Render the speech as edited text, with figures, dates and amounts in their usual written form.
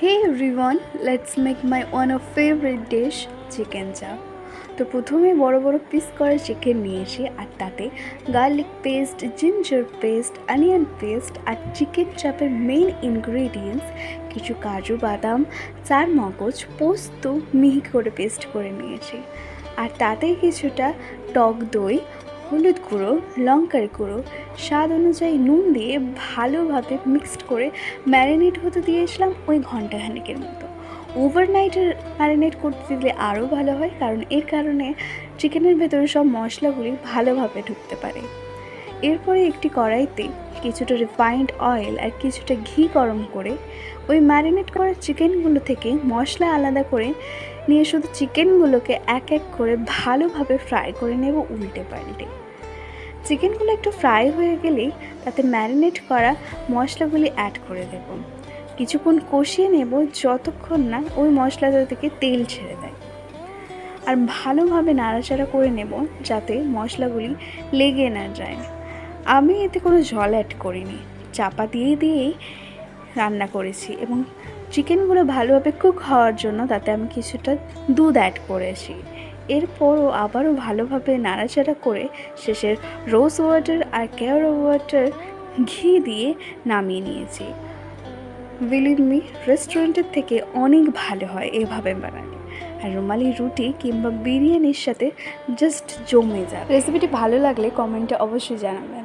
Hey everyone, let's make my one of favorite dish chicken চাপ। তো প্রথমে বড় বড় পিস করা চিকেন নিয়েছি আর তাতে garlic paste, ginger paste, onion paste আর চিকেন চাপের মেইন ইনগ্রেডিয়েন্টস কিছু কাজু বাদাম, চারমগজ, পোস্ত মিহি করে পেস্ট করে নিয়েছি। আর তাতে কিছুটা টক দই, হলুদ গুঁড়ো, লঙ্কার গুঁড়ো, স্বাদ অনুযায়ী নুন দিয়ে ভালোভাবে মিক্সড করে ম্যারিনেট হতে দিয়েছিলাম ওই ঘন্টাখানেকের মতো। ওভারনাইটের ম্যারিনেট করতে দিলে আরও ভালো হয়, কারণ এর কারণে চিকেনের ভেতরে সব মশলাগুলি ভালোভাবে ঢুকতে পারে। এরপরে একটি কড়াইতে কিছুটা রিফাইন্ড অয়েল আর কিছুটা ঘি গরম করে ওই ম্যারিনেট করা চিকেনগুলো থেকে মশলা আলাদা করে নিয়ে শুধু চিকেনগুলোকে এক এক করে ভালোভাবে ফ্রাই করে নেব উল্টে পাল্টে। চিকেনগুলো একটু ফ্রাই হয়ে গেলেই তাতে ম্যারিনেট করা মশলাগুলি অ্যাড করে দেব। কিছুক্ষণ কষিয়ে নেব যতক্ষণ না ওই মশলাটা থেকে তেল ছেড়ে দেয়, আর ভালোভাবে নাড়াচাড়া করে নেব যাতে মশলাগুলি লেগে না যায়। আমি এতে কোনো জল অ্যাড করিনি, চাপা দিয়েই রান্না করেছি এবং চিকেনগুলো ভালোভাবে কুক হওয়ার জন্য তাতে আমি কিছুটা দুধ অ্যাড করেছি। এরপরও আবারও ভালোভাবে নাড়াচাড়া করে শেষের রোজ ওয়াটার আর কেওড়া ওয়াটার ঘি দিয়ে নামিয়ে নিয়েছি। বিলিভ মি, রেস্টুরেন্টের থেকে অনেক ভালো হয় এভাবে বানালে, আর রুমালি রুটি কিংবা বিরিয়ানির সাথে জাস্ট জমে যাবে। রেসিপিটি ভালো লাগলে কমেন্টে অবশ্যই জানাবেন।